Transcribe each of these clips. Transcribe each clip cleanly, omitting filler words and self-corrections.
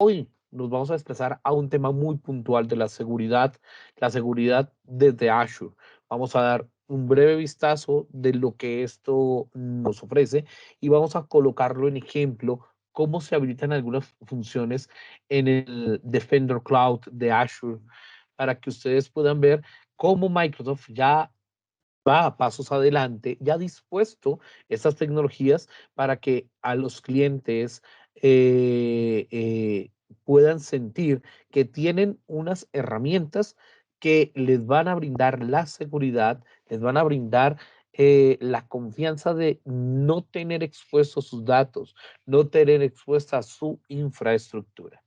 hoy nos vamos a desplazar a un tema muy puntual de la seguridad desde Azure. Vamos a dar un breve vistazo de lo que esto nos ofrece y vamos a colocarlo en ejemplo cómo se habilitan algunas funciones en el Defender Cloud de Azure para que ustedes puedan ver cómo Microsoft ya va a pasos adelante, ya ha dispuesto estas tecnologías para que a los clientes puedan sentir que tienen unas herramientas que les van a brindar la seguridad, les van a brindar la confianza de no tener expuestos sus datos, no tener expuesta su infraestructura.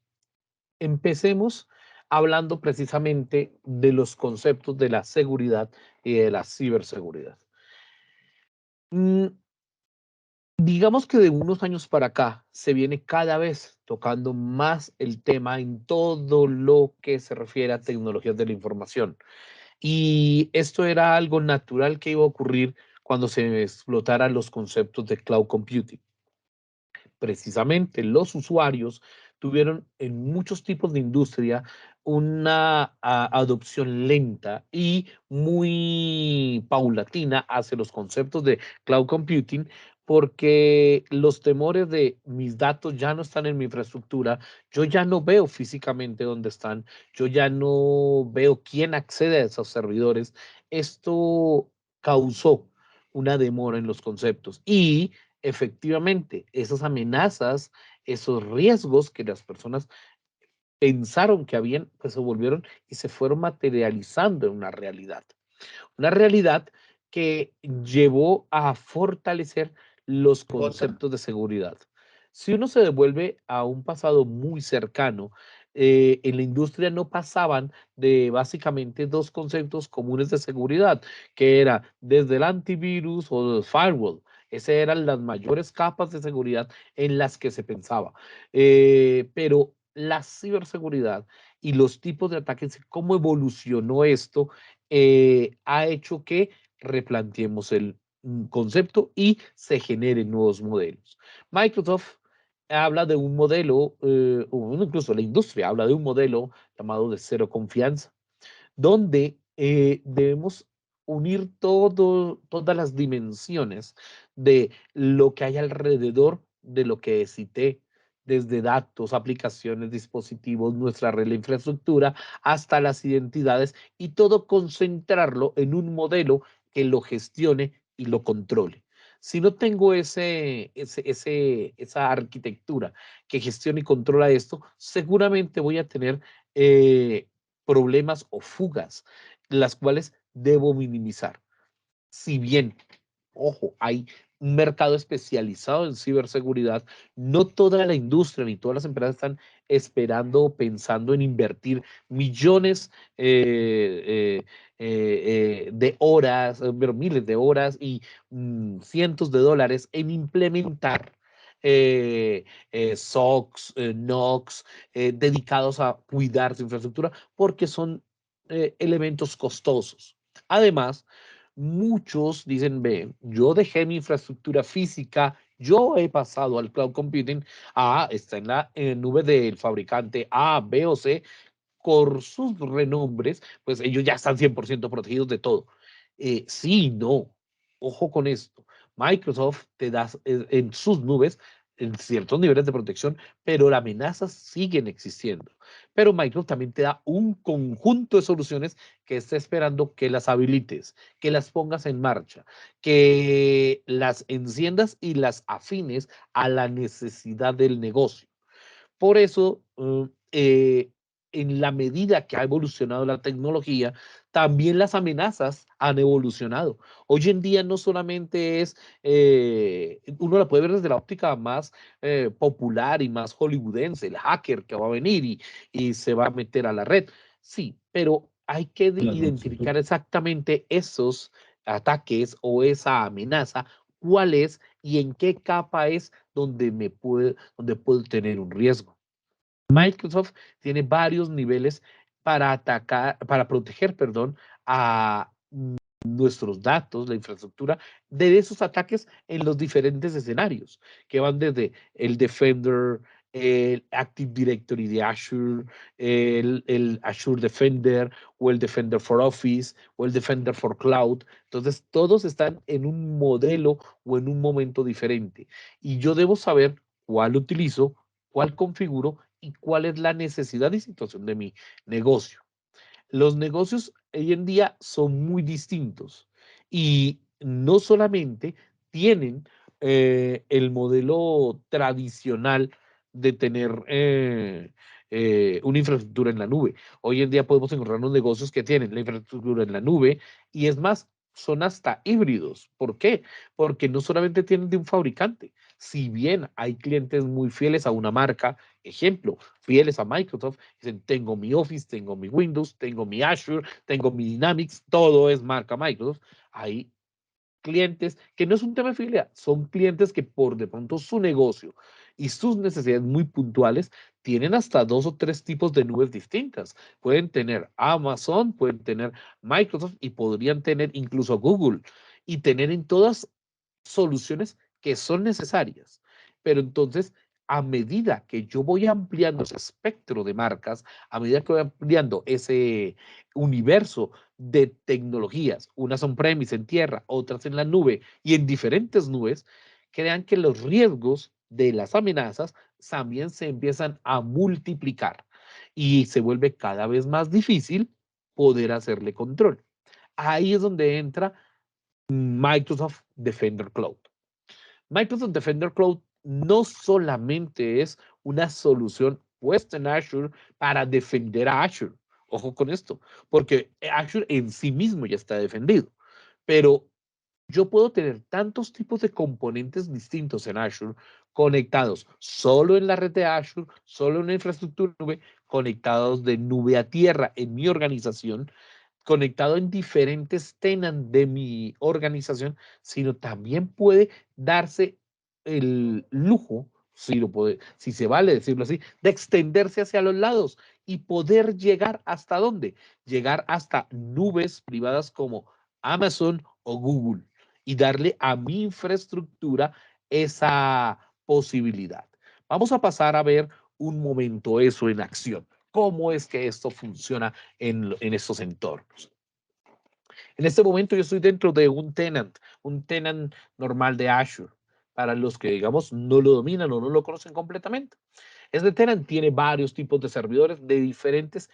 Empecemos hablando precisamente de los conceptos de la seguridad y de la ciberseguridad. Mm, digamos que de unos años para acá se viene cada vez tocando más el tema en todo lo que se refiere a tecnologías de la información. Y esto era algo natural que iba a ocurrir cuando se explotaran los conceptos de cloud computing. Precisamente los usuarios tuvieron en muchos tipos de industria una adopción lenta y muy paulatina hacia los conceptos de cloud computing porque los temores de mis datos ya no están en mi infraestructura, yo ya no veo físicamente dónde están, yo ya no veo quién accede a esos servidores, esto causó una demora en los conceptos y efectivamente, esas amenazas, esos riesgos que las personas pensaron que habían, pues se volvieron y se fueron materializando en una realidad. Una realidad que llevó a fortalecer los Otra. conceptos de seguridad. Si uno se devuelve a un pasado muy cercano, en la industria no pasaban de básicamente dos conceptos comunes de seguridad, que era desde el antivirus o el firewall. Esas eran las mayores capas de seguridad en las que se pensaba. Pero la ciberseguridad y los tipos de ataques, cómo evolucionó esto, ha hecho que replanteemos el concepto y se generen nuevos modelos. Microsoft habla de un modelo, o incluso la industria habla de un modelo llamado de cero confianza, donde debemos unir todas las dimensiones de lo que hay alrededor de lo que cité, desde datos, aplicaciones, dispositivos, nuestra red, la infraestructura, hasta las identidades, y todo concentrarlo en un modelo que lo gestione y lo controle. Si no tengo esa arquitectura que gestione y controla esto, seguramente voy a tener problemas o fugas, las cuales debo minimizar. Si bien, ojo, hay un mercado especializado en ciberseguridad, no toda la industria ni todas las empresas están esperando o pensando en invertir millones de horas, pero miles de horas y cientos de dólares en implementar SOCs, NOCs, dedicados a cuidar su infraestructura, porque son elementos costosos. Además, muchos dicen, ve, yo dejé mi infraestructura física, yo he pasado al cloud computing, está en la nube del fabricante A, B o C, por sus renombres, pues ellos ya están 100% protegidos de todo. Sí, no, ojo con esto. Microsoft te da en sus nubes en ciertos niveles de protección, pero las amenazas siguen existiendo. Pero Microsoft también te da un conjunto de soluciones que está esperando que las habilites, que las pongas en marcha, que las enciendas y las afines a la necesidad del negocio. Por eso, en la medida que ha evolucionado la tecnología, también las amenazas han evolucionado. Hoy en día no solamente es, uno la puede ver desde la óptica más popular y más hollywoodense, el hacker que va a venir y se va a meter a la red. Sí, pero hay que identificar exactamente esos ataques o esa amenaza, cuál es y en qué capa es donde puedo tener un riesgo. Microsoft tiene varios niveles para atacar, para proteger, perdón, a nuestros datos, la infraestructura, de esos ataques en los diferentes escenarios, que van desde el Defender, el Active Directory de Azure, el Azure Defender o el Defender for Office o el Defender for Cloud. Entonces, todos están en un modelo o en un momento diferente. Y yo debo saber cuál utilizo, cuál configuro y cuál es la necesidad y situación de mi negocio. Los negocios hoy en día son muy distintos y no solamente tienen el modelo tradicional de tener una infraestructura en la nube. Hoy en día podemos encontrarnos negocios que tienen la infraestructura en la nube y es más, son hasta híbridos. ¿Por qué? Porque no solamente tienen de un fabricante. Si bien hay clientes muy fieles a una marca, ejemplo, fieles a Microsoft, dicen, tengo mi Office, tengo mi Windows, tengo mi Azure, tengo mi Dynamics, todo es marca Microsoft. Hay clientes que no es un tema de fidelidad, son clientes que por de pronto su negocio y sus necesidades muy puntuales tienen hasta 2 o 3 tipos de nubes distintas. Pueden tener Amazon, pueden tener Microsoft y podrían tener incluso Google y tener en todas soluciones que son necesarias. Pero entonces, a medida que yo voy ampliando ese espectro de marcas, a medida que voy ampliando ese universo de tecnologías, unas on-premise en tierra, otras en la nube y en diferentes nubes, crean que los riesgos de las amenazas también se empiezan a multiplicar y se vuelve cada vez más difícil poder hacerle control. Ahí es donde entra Microsoft Defender Cloud. Microsoft Defender Cloud no solamente es una solución puesta en Azure para defender a Azure. Ojo con esto, porque Azure en sí mismo ya está defendido, pero yo puedo tener tantos tipos de componentes distintos en Azure conectados solo en la red de Azure, solo en la infraestructura nube, conectados de nube a tierra en mi organización, conectado en diferentes tenants de mi organización, sino también puede darse el lujo, si se vale decirlo así, de extenderse hacia los lados y poder llegar hasta dónde? Llegar hasta nubes privadas como Amazon o Google y darle a mi infraestructura esa posibilidad. Vamos a pasar a ver un momento eso en acción. ¿Cómo es que esto funciona en estos entornos? En este momento yo estoy dentro de un tenant normal de Azure, para los que, digamos, no lo dominan o no lo conocen completamente. Este tenant tiene varios tipos de servidores de diferentes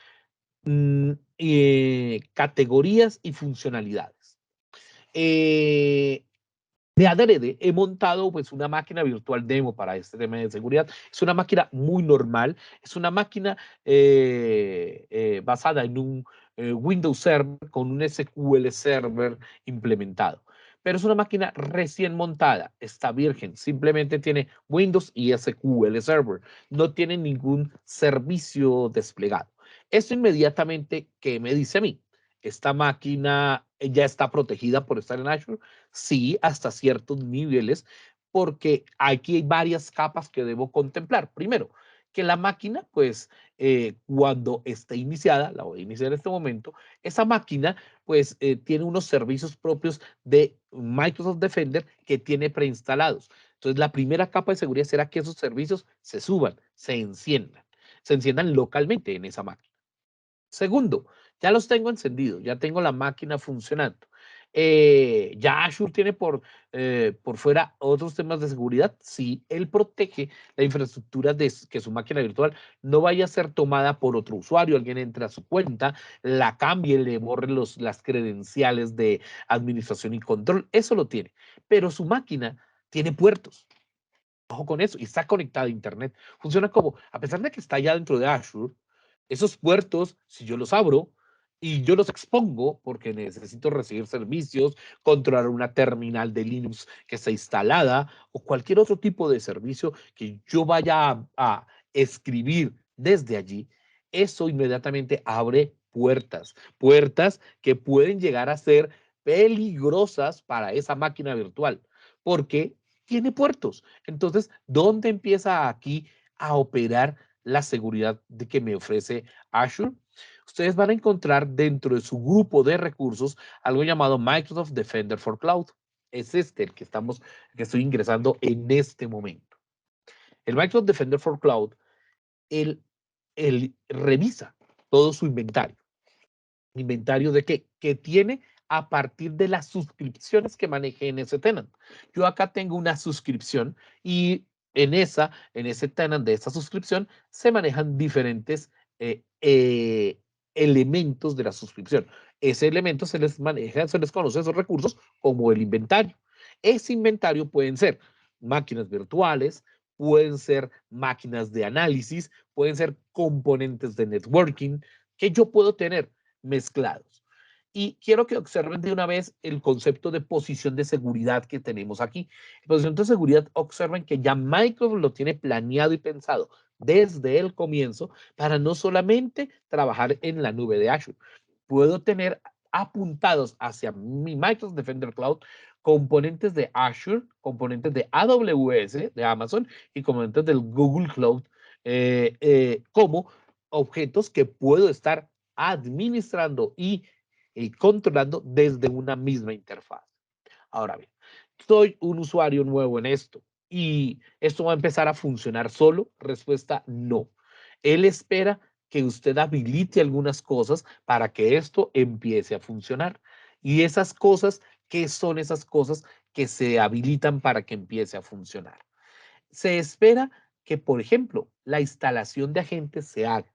categorías y funcionalidades. Eh, de adrede he montado pues una máquina virtual demo para este tema de seguridad. Es una máquina muy normal, es una máquina basada en un Windows Server con un SQL Server implementado. Pero es una máquina recién montada, está virgen, simplemente tiene Windows y SQL Server, no tiene ningún servicio desplegado. Esto inmediatamente, ¿qué me dice a mí? Esta máquina ya está protegida por estar en Azure. Sí, hasta ciertos niveles, porque aquí hay varias capas que debo contemplar. Primero, que la máquina, pues, cuando esté iniciada, la voy a iniciar en este momento, esa máquina, pues, tiene unos servicios propios de Microsoft Defender que tiene preinstalados. Entonces, la primera capa de seguridad será que esos servicios se suban, se enciendan localmente en esa máquina. Segundo, ya los tengo encendidos, ya tengo la máquina funcionando. Ya Azure tiene por fuera otros temas de seguridad. Sí, él protege la infraestructura de que su máquina virtual no vaya a ser tomada por otro usuario. Alguien entra a su cuenta, la cambie, le borre las credenciales de administración y control. Eso lo tiene. Pero su máquina tiene puertos. Ojo con eso, y está conectada a Internet. Funciona como, a pesar de que está ya dentro de Azure, esos puertos, si yo los abro y yo los expongo porque necesito recibir servicios, controlar una terminal de Linux que está instalada o cualquier otro tipo de servicio que yo vaya a escribir desde allí, eso inmediatamente abre puertas que pueden llegar a ser peligrosas para esa máquina virtual, porque tiene puertos. Entonces, ¿dónde empieza aquí a operar la seguridad de que me ofrece Azure? Ustedes van a encontrar dentro de su grupo de recursos algo llamado Microsoft Defender for Cloud. Es este el que estoy ingresando en este momento. El Microsoft Defender for Cloud, él revisa todo su inventario. ¿Inventario de qué? Que tiene a partir de las suscripciones que maneje en ese tenant. Yo acá tengo una suscripción y en ese tenant de esa suscripción se manejan diferentes eh, eh, elementos de la suscripción. Ese elemento se les maneja, se les conoce esos recursos como el inventario. Ese inventario pueden ser máquinas virtuales, pueden ser máquinas de análisis, pueden ser componentes de networking que yo puedo tener mezclados. Y quiero que observen de una vez el concepto de posición de seguridad que tenemos aquí. Posición de seguridad, observen que ya Microsoft lo tiene planeado y pensado desde el comienzo para no solamente trabajar en la nube de Azure. Puedo tener apuntados hacia mi Microsoft Defender Cloud componentes de Azure, componentes de AWS, de Amazon y componentes del Google Cloud como objetos que puedo estar administrando y controlando desde una misma interfaz. Ahora bien, soy un usuario nuevo en esto y esto va a empezar a funcionar solo. Respuesta no. Él espera que usted habilite algunas cosas para que esto empiece a funcionar. Y esas cosas, ¿qué son esas cosas que se habilitan para que empiece a funcionar? Se espera que, por ejemplo, la instalación de agentes se haga.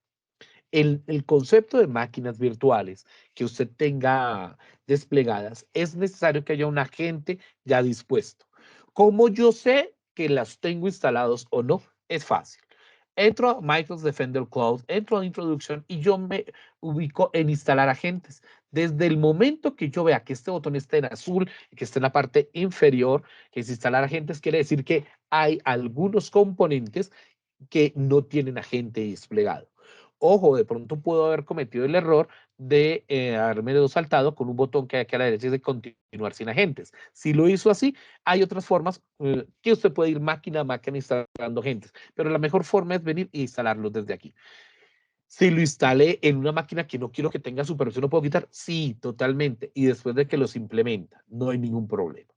El concepto de máquinas virtuales que usted tenga desplegadas, es necesario que haya un agente ya dispuesto. ¿Cómo yo sé que las tengo instalados o no? Es fácil. Entro a Microsoft Defender Cloud, entro a introducción y yo me ubico en instalar agentes. Desde el momento que yo vea que este botón esté en azul, que esté en la parte inferior, que es instalar agentes, quiere decir que hay algunos componentes que no tienen agente desplegado. Ojo, de pronto puedo haber cometido el error de haberme saltado con un botón que hay aquí a la derecha de continuar sin agentes. Si lo hizo así, hay otras formas que usted puede ir máquina a máquina instalando agentes, pero la mejor forma es venir e instalarlos desde aquí. Si lo instalé en una máquina que no quiero que tenga supervisión, ¿lo puedo quitar? Sí, totalmente. Y después de que los implementa, no hay ningún problema.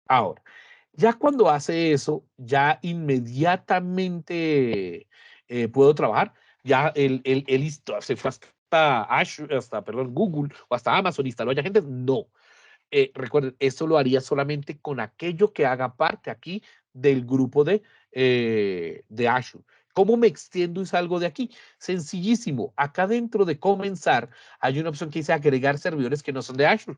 Ahora, ya cuando hace eso, ya inmediatamente puedo trabajar. Ya él se fue hasta Azure, hasta, perdón, Google o hasta Amazon, instaló ya gente. No. Recuerden, esto lo haría solamente con aquello que haga parte aquí del grupo de Azure. ¿Cómo me extiendo y salgo de aquí? Sencillísimo. Acá dentro de comenzar hay una opción que dice agregar servidores que no son de Azure.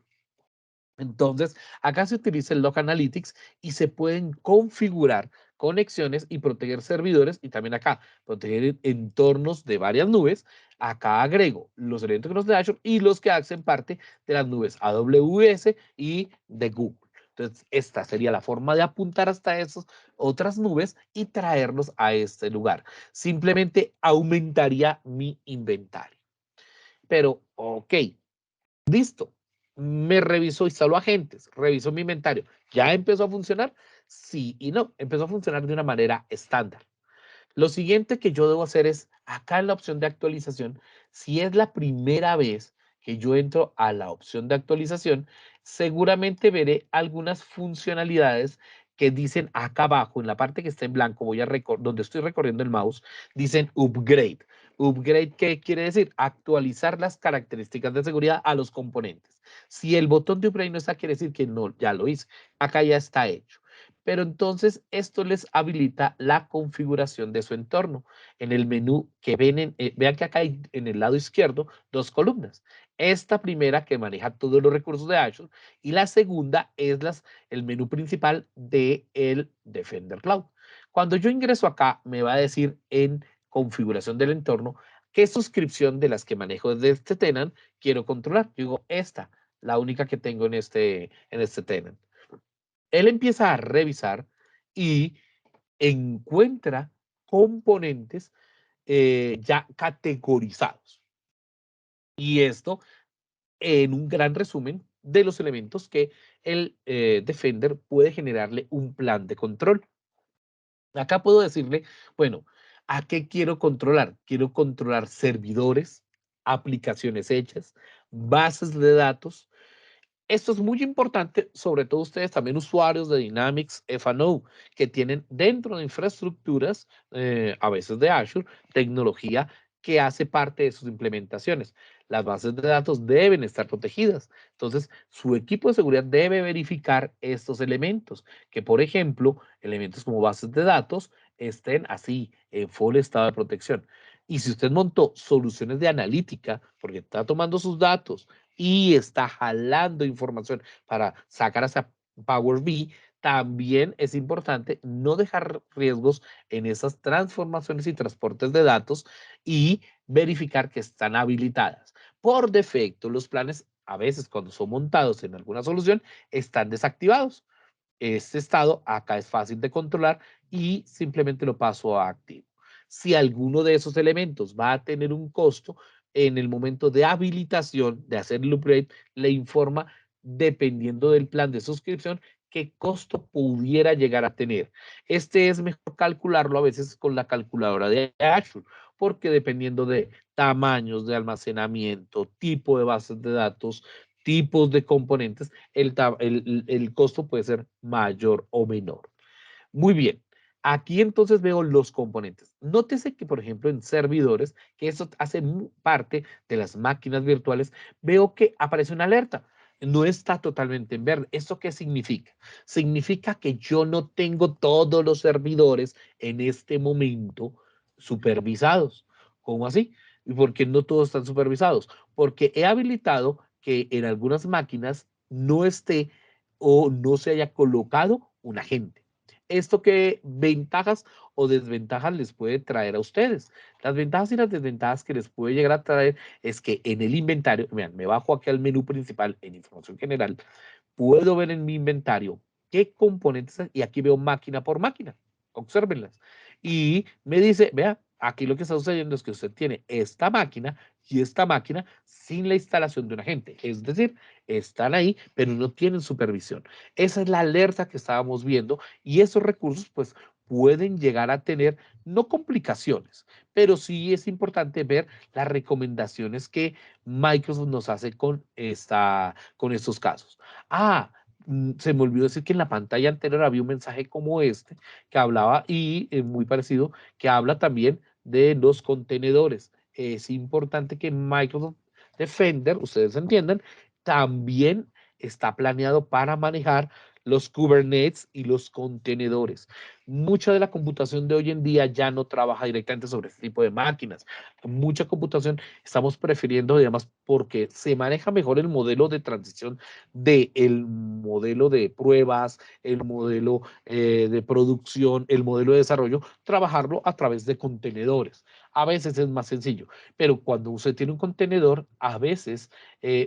Entonces, acá se utiliza el Log Analytics y se pueden configurar conexiones y proteger servidores y también acá proteger entornos de varias nubes. Acá agrego los elementos que nos de Azure y los que hacen parte de las nubes AWS y de Google. Entonces, esta sería la forma de apuntar hasta esas otras nubes y traerlos a este lugar. Simplemente aumentaría mi inventario. Pero, ok, listo. Me revisó, instaló agentes, revisó mi inventario. ¿Ya empezó a funcionar? Sí y no. Empezó a funcionar de una manera estándar. Lo siguiente que yo debo hacer es, acá en la opción de actualización, si es la primera vez que yo entro a la opción de actualización, seguramente veré algunas funcionalidades que dicen acá abajo, en la parte que está en blanco, donde estoy recorriendo el mouse, dicen upgrade. Upgrade, ¿qué quiere decir? Actualizar las características de seguridad a los componentes. Si el botón de upgrade no está, quiere decir que no, ya lo hice. Acá ya está hecho. Pero entonces esto les habilita la configuración de su entorno. En el menú que vean que acá hay en el lado izquierdo dos columnas. Esta primera que maneja todos los recursos de Azure y la segunda es el menú principal de el Defender Cloud. Cuando yo ingreso acá, me va a decir en configuración del entorno qué suscripción de las que manejo desde este tenant quiero controlar. Yo digo esta, la única que tengo en este tenant. Él empieza a revisar y encuentra componentes ya categorizados. Y esto en un gran resumen de los elementos que el Defender puede generarle un plan de control. Acá puedo decirle, bueno, ¿a qué quiero controlar? Quiero controlar servidores, aplicaciones hechas, bases de datos, Esto es muy importante, sobre todo ustedes también usuarios de Dynamics F&O, que tienen dentro de infraestructuras, a veces de Azure, tecnología que hace parte de sus implementaciones. Las bases de datos deben estar protegidas. Entonces, su equipo de seguridad debe verificar estos elementos, que por ejemplo, elementos como bases de datos estén así, en full estado de protección. Y si usted montó soluciones de analítica, porque está tomando sus datos, y está jalando información para sacar esa Power BI, también es importante no dejar riesgos en esas transformaciones y transportes de datos y verificar que están habilitadas. Por defecto, los planes, a veces cuando son montados en alguna solución, están desactivados. Este estado acá es fácil de controlar y simplemente lo paso a activo. Si alguno de esos elementos va a tener un costo, en el momento de habilitación, de hacer el upgrade, le informa, dependiendo del plan de suscripción, qué costo pudiera llegar a tener. Este es mejor calcularlo a veces con la calculadora de Azure, porque dependiendo de tamaños de almacenamiento, tipo de bases de datos, tipos de componentes, el costo puede ser mayor o menor. Muy bien. Aquí entonces veo los componentes. Nótese que, por ejemplo, en servidores, que eso hace parte de las máquinas virtuales, veo que aparece una alerta. No está totalmente en verde. ¿Esto qué significa? Significa que yo no tengo todos los servidores en este momento supervisados. ¿Cómo así? ¿Y por qué no todos están supervisados? Porque he habilitado que en algunas máquinas no esté o no se haya colocado un agente. ¿Esto qué ventajas o desventajas les puede traer a ustedes? Las ventajas y las desventajas que les puede llegar a traer es que en el inventario, vean, me bajo aquí al menú principal en información general, puedo ver en mi inventario qué componentes, y aquí veo máquina por máquina, obsérvenlas. Y me dice, vea, aquí lo que está sucediendo es que usted tiene esta máquina y esta máquina sin la instalación de un agente. Es decir, están ahí, pero no tienen supervisión. Esa es la alerta que estábamos viendo y esos recursos pues pueden llegar a tener no complicaciones, pero sí es importante ver las recomendaciones que Microsoft nos hace con estos casos. Ah, se me olvidó decir que en la pantalla anterior había un mensaje como este que hablaba y muy parecido, que habla también de los contenedores. Es importante que Microsoft Defender, ustedes entiendan, también está planeado para manejar los Kubernetes y los contenedores. Mucha de la computación de hoy en día ya no trabaja directamente sobre este tipo de máquinas. Mucha computación estamos prefiriendo, además, porque se maneja mejor el modelo de transición del modelo de pruebas, el modelo de producción, el modelo de desarrollo, trabajarlo a través de contenedores. A veces es más sencillo, pero cuando usted tiene un contenedor, a veces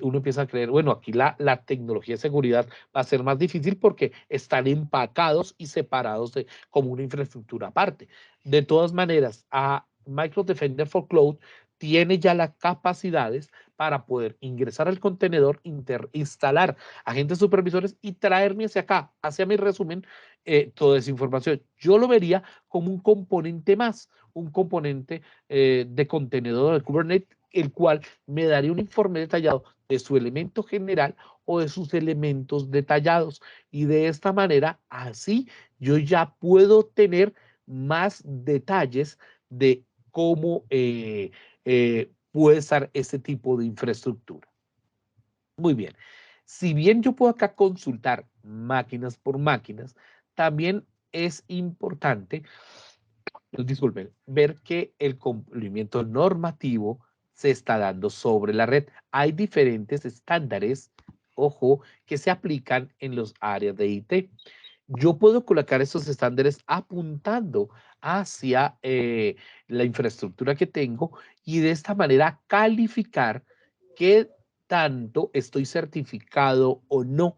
uno empieza a creer, bueno, aquí la tecnología de seguridad va a ser más difícil porque están empacados y separados como una infraestructura aparte. De todas maneras, a Microsoft Defender for Cloud tiene ya las capacidades para poder ingresar al contenedor, instalar agentes supervisores y traerme hacia acá, hacia mi resumen, toda esa información. Yo lo vería como un componente más, un componente de contenedor de Kubernetes, el cual me daría un informe detallado de su elemento general o de sus elementos detallados. Y de esta manera, así yo ya puedo tener más detalles de cómo puede estar este tipo de infraestructura. Muy bien. Si bien yo puedo acá consultar máquinas por máquinas, también es importante, disculpen, ver que el cumplimiento normativo se está dando sobre la red. Hay diferentes estándares, ojo, que se aplican en los áreas de IT. Yo puedo colocar esos estándares apuntando hacia la infraestructura que tengo y de esta manera calificar qué tanto estoy certificado o no.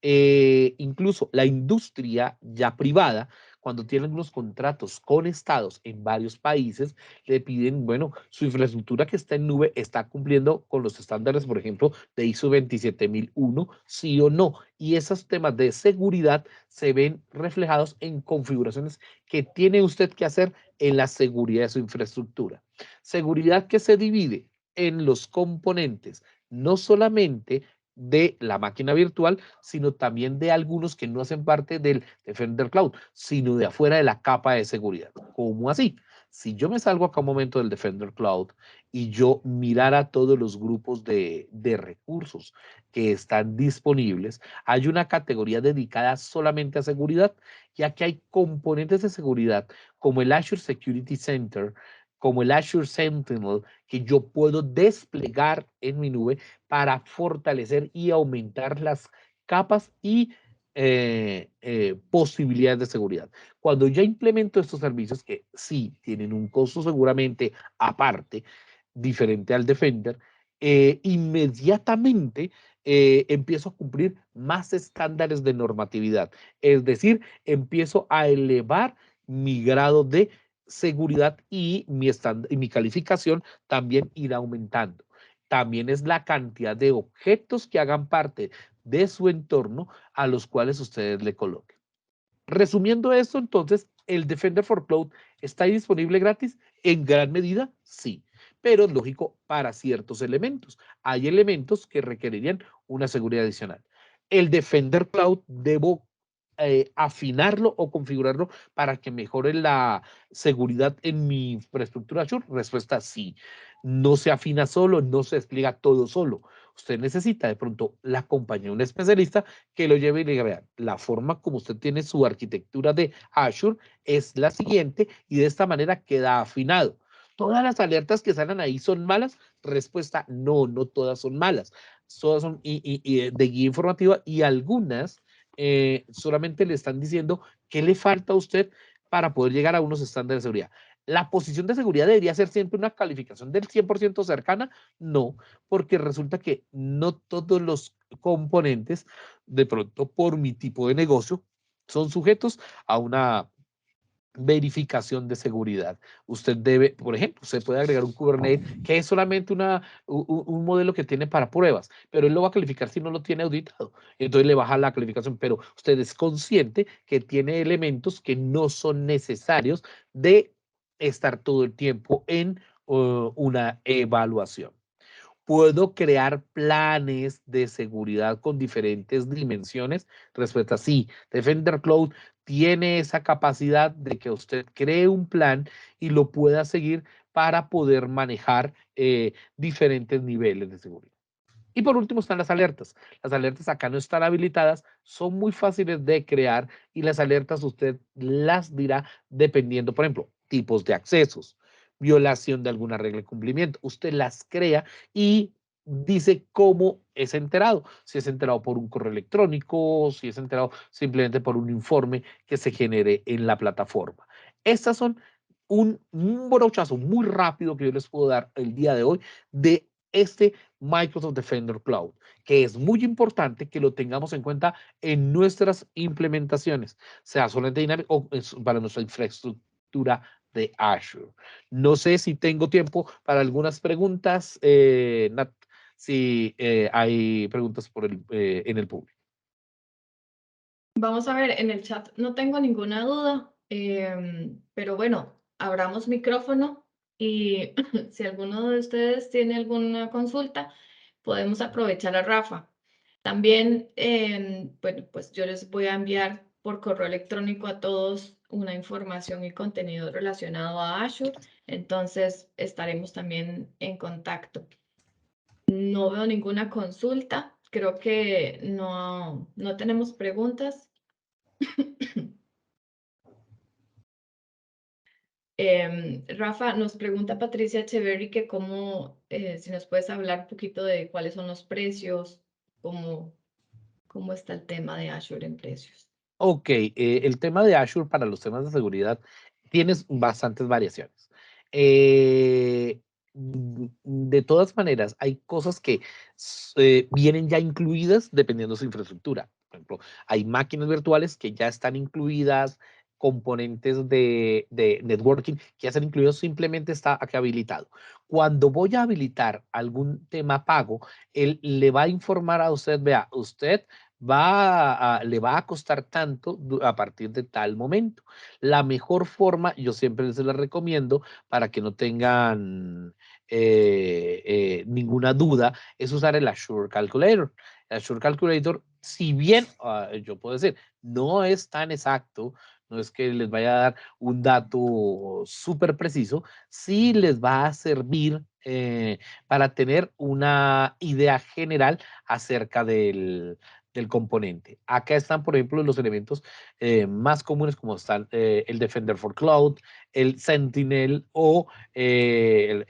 Incluso la industria ya privada, cuando tienen unos contratos con estados en varios países, le piden, bueno, su infraestructura que está en nube está cumpliendo con los estándares, por ejemplo, de ISO 27001, sí o no. Y esos temas de seguridad se ven reflejados en configuraciones que tiene usted que hacer en la seguridad de su infraestructura. Seguridad que se divide en los componentes, no solamente de la máquina virtual, sino también de algunos que no hacen parte del Defender Cloud, sino de afuera de la capa de seguridad. ¿Cómo así? Si yo me salgo acá un momento del Defender Cloud y yo mirara todos los grupos de recursos que están disponibles, hay una categoría dedicada solamente a seguridad, ya que hay componentes de seguridad como el Azure Security Center, como el Azure Sentinel, que yo puedo desplegar en mi nube para fortalecer y aumentar las capas y posibilidades de seguridad. Cuando ya implemento estos servicios, que sí tienen un costo seguramente aparte, diferente al Defender, inmediatamente empiezo a cumplir más estándares de normatividad. Es decir, empiezo a elevar mi grado de seguridad y mi calificación también irá aumentando. También es la cantidad de objetos que hagan parte de su entorno a los cuales ustedes le coloquen. Resumiendo esto, entonces, el Defender for Cloud está disponible gratis en gran medida, sí, pero es lógico para ciertos elementos. Hay elementos que requerirían una seguridad adicional. El Defender Cloud debo afinarlo o configurarlo para que mejore la seguridad en mi infraestructura Azure. Respuesta sí. No se afina solo, no se despliega todo solo. Usted necesita de pronto la compañía de un especialista que lo lleve y le diga, vean, la forma como usted tiene su arquitectura de Azure es la siguiente y de esta manera queda afinado. Todas las alertas que salen ahí son malas. Respuesta, no, no todas son malas. Todas son de guía informativa y algunas solamente le están diciendo qué le falta a usted para poder llegar a unos estándares de seguridad. ¿La posición de seguridad debería ser siempre una calificación del 100% cercana? No, porque resulta que no todos los componentes, de pronto por mi tipo de negocio, son sujetos a una verificación de seguridad. Usted debe, por ejemplo, usted puede agregar un Kubernetes que es solamente un modelo que tiene para pruebas, pero él lo va a calificar si no lo tiene auditado. Entonces le baja la calificación, pero usted es consciente que tiene elementos que no son necesarios de estar todo el tiempo en una evaluación. ¿Puedo crear planes de seguridad con diferentes dimensiones? Respuesta sí. Defender Cloud tiene esa capacidad de que usted cree un plan y lo pueda seguir para poder manejar diferentes niveles de seguridad. Y por último están las alertas. Las alertas acá no están habilitadas, son muy fáciles de crear y las alertas usted las dirá dependiendo, por ejemplo, tipos de accesos, violación de alguna regla de cumplimiento. Usted las crea y dice cómo es enterado. Si es enterado por un correo electrónico, si es enterado simplemente por un informe que se genere en la plataforma. Estas son un brochazo muy rápido que yo les puedo dar el día de hoy de este Microsoft Defender Cloud, que es muy importante que lo tengamos en cuenta en nuestras implementaciones, sea solamente Dynamics o para nuestra infraestructura de Azure. No sé si tengo tiempo para algunas preguntas, Nat, si hay preguntas en el público. Vamos a ver, en el chat no tengo ninguna duda, pero bueno, abramos micrófono y si alguno de ustedes tiene alguna consulta, podemos aprovechar a Rafa. También, bueno, pues yo les voy a enviar por correo electrónico a todos una información y contenido relacionado a Azure, entonces estaremos también en contacto. No veo ninguna consulta, creo que no tenemos preguntas. Rafa, nos pregunta Patricia Echeverry que cómo, si nos puedes hablar un poquito de cuáles son los precios, cómo está el tema de Azure en precios. Ok, el tema de Azure para los temas de seguridad tienes bastantes variaciones. De todas maneras, hay cosas que vienen ya incluidas dependiendo de su infraestructura. Por ejemplo, hay máquinas virtuales que ya están incluidas, componentes de networking que ya están incluidos, simplemente está aquí habilitado. Cuando voy a habilitar algún tema pago, él le va a informar a usted, vea, usted le va a costar tanto a partir de tal momento. La mejor forma, yo siempre se la recomiendo para que no tengan ninguna duda, es usar el Azure Calculator. Azure Calculator, si bien yo puedo decir, no es tan exacto, no es que les vaya a dar un dato súper preciso, sí les va a servir para tener una idea general acerca del componente. Acá están, por ejemplo, los elementos más comunes como están el Defender for Cloud, el Sentinel o el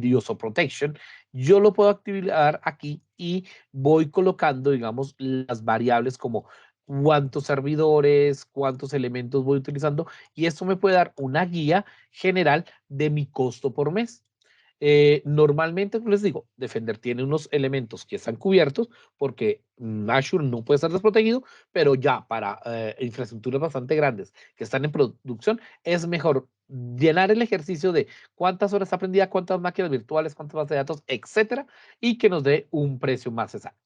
DDoS Protection. Yo lo puedo activar aquí y voy colocando, digamos, las variables como cuántos servidores, cuántos elementos voy utilizando y esto me puede dar una guía general de mi costo por mes. Normalmente, como les digo, Defender tiene unos elementos que están cubiertos porque Azure no puede estar desprotegido, pero ya para infraestructuras bastante grandes que están en producción, es mejor llenar el ejercicio de cuántas horas aprendida, cuántas máquinas virtuales, cuántas bases de datos, etcétera, y que nos dé un precio más exacto.